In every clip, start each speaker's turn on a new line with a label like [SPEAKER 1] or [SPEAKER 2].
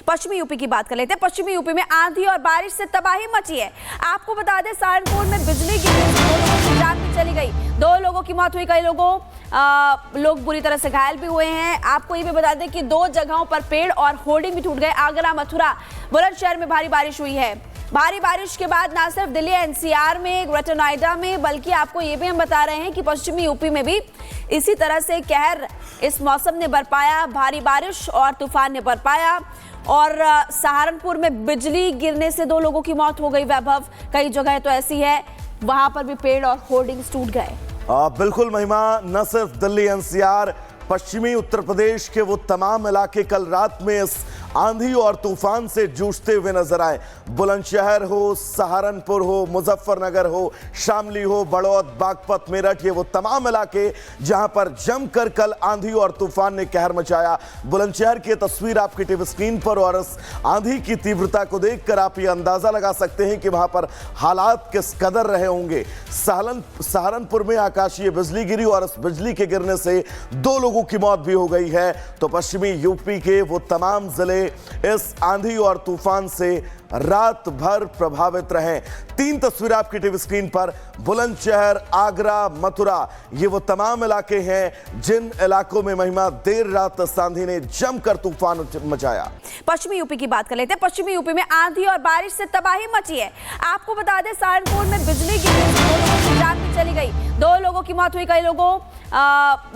[SPEAKER 1] पश्चिमी यूपी की बात कर लेते हैं। पश्चिमी यूपी में आंधी और बारिश से तबाही मची है। आपको बता दें सहारनपुर में बिजली गिरने से 2 लोगों की जान भी चली गई। 2 लोगों की मौत हुई, कई लोग बुरी तरह से घायल भी हुए हैं। आपको ये भी बता दें कि 2 जगहों पर पेड़ और होर्डिंग भी टूट गए। आगरा, मथुरा, बुलंदशहर में भारी बारिश हुई है। भारी बारिश के बाद न सिर्फ दिल्ली एनसीआर में, ग्रेटर नोएडा में, बल्कि आपको ये भी हम बता रहे हैं कि पश्चिमी यूपी में भी इसी तरह से कहर इस मौसम ने बरपाया। भारी बारिश और तूफान ने बरपाया और सहारनपुर में बिजली गिरने से 2 लोगों की मौत हो गई। वैभव, कई जगह तो ऐसी है वहां पर भी पेड़ और होर्डिंग्स टूट गए।
[SPEAKER 2] बिल्कुल महिमा, न सिर्फ दिल्ली एनसीआर, पश्चिमी उत्तर प्रदेश के वो तमाम इलाके कल रात में इस आंधी और तूफान से जूझते हुए नजर आए। बुलंदशहर हो, सहारनपुर हो, मुजफ्फरनगर हो, शामली हो, बड़ौद, बागपत, मेरठ, ये वो तमाम इलाके जहां पर जमकर कल आंधी और तूफान ने कहर मचाया। बुलंदशहर की तस्वीर आपकी टीवी स्क्रीन पर और इस आंधी की तीव्रता को देखकर आप ये अंदाजा लगा सकते हैं कि वहां पर हालात किस कदर रहे होंगे। सहारनपुर में आकाशीय बिजली गिरी और इस बिजली के गिरने से 2 लोगों की मौत भी हो गई है। तो पश्चिमी यूपी के वो तमाम जिले इस आंधी और तूफान से रात भर प्रभावित रहे। 3 तस्वीरें आपकी टीवी स्क्रीन पर। बुलंदशहर, आगरा, मथुरा, ये वो तमाम इलाके हैं जिन इलाकों में महिमा देर रात आंधी ने जमकर तूफान मचाया।
[SPEAKER 1] पश्चिमी यूपी की बात कर लेते हैं। पश्चिमी यूपी में आंधी और बारिश से तबाही मची है। आपको बता दें सहारनपुर में बिजली गिरने से 2 लोगों की जान भी चली गई। 2 लोगों की मौत हुई, कई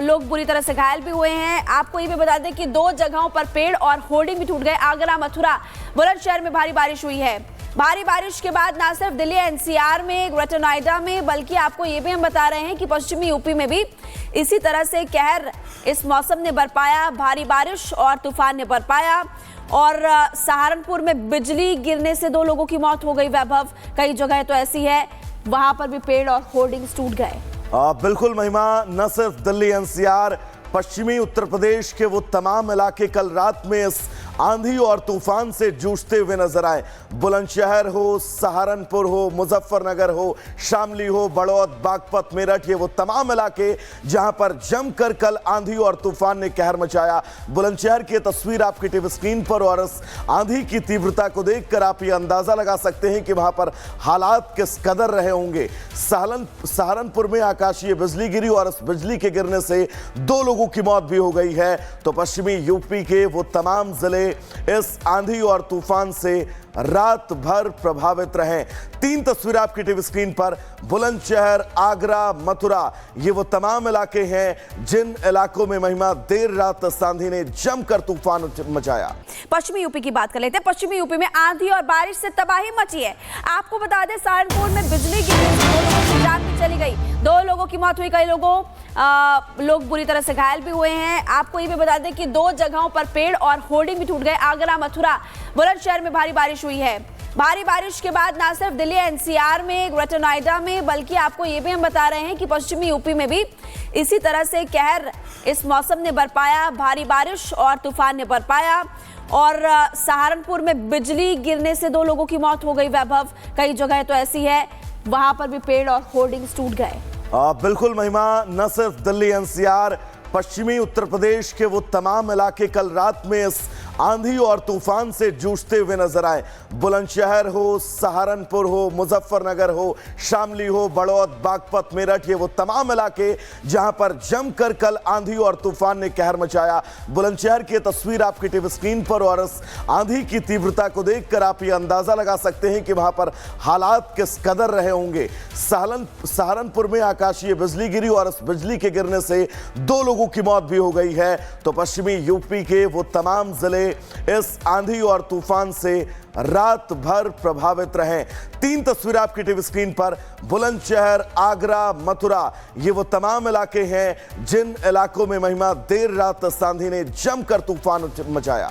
[SPEAKER 1] लोग बुरी तरह से घायल भी हुए हैं। आपको ये भी बता दें कि 2 जगहों पर पेड़ और होर्डिंग भी टूट गए। आगरा, मथुरा, बुलंदशहर में भारी बारिश हुई है। भारी बारिश के बाद न सिर्फ दिल्ली एनसीआर में, ग्रेटर नोएडा में, बल्कि आपको ये भी हम बता रहे हैं कि पश्चिमी यूपी में भी इसी तरह से कहर इस मौसम ने बरपाया। भारी बारिश और तूफान ने बरपाया और सहारनपुर में बिजली गिरने से 2 लोगों की मौत हो गई। वैभव, कई जगह तो ऐसी है वहां पर भी पेड़ और होर्डिंग्स टूट गए।
[SPEAKER 2] बिल्कुल महिमा, न सिर्फ दिल्ली एनसीआर, पश्चिमी उत्तर प्रदेश के वो तमाम इलाके कल रात में इस आंधी और तूफान से जूझते हुए नजर आए। बुलंदशहर हो, सहारनपुर हो, मुजफ्फरनगर हो, शामली हो, बड़ौद, बागपत, मेरठ, ये वो तमाम इलाके जहां पर जमकर कल आंधी और तूफान ने कहर मचाया। बुलंदशहर की तस्वीर आपकी टीवी स्क्रीन पर और इस आंधी की तीव्रता को देखकर आप ये अंदाजा लगा सकते हैं कि वहां पर हालात किस कदर रहे होंगे। सहारनपुर में आकाशीय बिजली गिरी और इस बिजली के गिरने से 2 लोगों की मौत भी हो गई है। तो पश्चिमी यूपी के वो तमाम जिले इस आंधी और तूफान से रात भर प्रभावित रहे। 3 तस्वीरें आपकी टीवी स्क्रीन पर। बुलंदशहर, आगरा, मथुरा, ये वो तमाम इलाके हैं जिन इलाकों में महिमा देर रात आंधी ने जमकर तूफान मचाया।
[SPEAKER 1] पश्चिमी यूपी की बात कर लेते हैं। पश्चिमी यूपी में आंधी और बारिश से तबाही मची है। आपको बता दें सहारनपुर में बिजली गिरने से 2 लोगों की जान भी चली गई। 2 लोगों की मौत हुई, कई लोग बुरी तरह से घायल भी हुए हैं। आपको ये भी बता दें कि 2 जगहों पर पेड़ और होर्डिंग भी टूट गए। आगरा, मथुरा, बुलंदशहर में भारी बारिश हुई है। भारी बारिश के बाद न सिर्फ दिल्ली एनसीआर में, ग्रेटर नोएडा में, बल्कि आपको ये भी हम बता रहे हैं कि पश्चिमी यूपी में भी इसी तरह से कहर इस मौसम ने बरपाया। भारी बारिश और तूफान ने बरपाया और सहारनपुर में बिजली गिरने से 2 लोगों की मौत हो गई। वैभव, कई जगह तो ऐसी है वहां पर भी पेड़ और होर्डिंग्स टूट गए।
[SPEAKER 2] बिल्कुल महिमा, न सिर्फ दिल्ली एनसीआर, पश्चिमी उत्तर प्रदेश के वो तमाम इलाके कल रात में इस आंधी और तूफान से जूझते हुए नजर आए। बुलंदशहर हो, सहारनपुर हो, मुजफ्फरनगर हो, शामली हो, बड़ौद, बागपत, मेरठ, ये वो तमाम इलाके जहां पर जमकर कल आंधी और तूफान ने कहर मचाया। बुलंदशहर की तस्वीर आपकी टीवी स्क्रीन पर और इस आंधी की तीव्रता को देखकर आप ये अंदाजा लगा सकते हैं कि वहां पर हालात किस कदर रहे होंगे। सहारनपुर में आकाशीय बिजली गिरी और इस बिजली के गिरने से 2 लोगों की मौत भी हो गई है। तो पश्चिमी यूपी के वो तमाम जिले इस आंधी और तूफान से रात भर प्रभावित रहे। 3 तस्वीरें आपकी टीवी स्क्रीन पर। बुलंदशहर, आगरा, मथुरा, ये वो तमाम इलाके हैं जिन इलाकों में महिमा देर रात आंधी ने जमकर तूफान मचाया।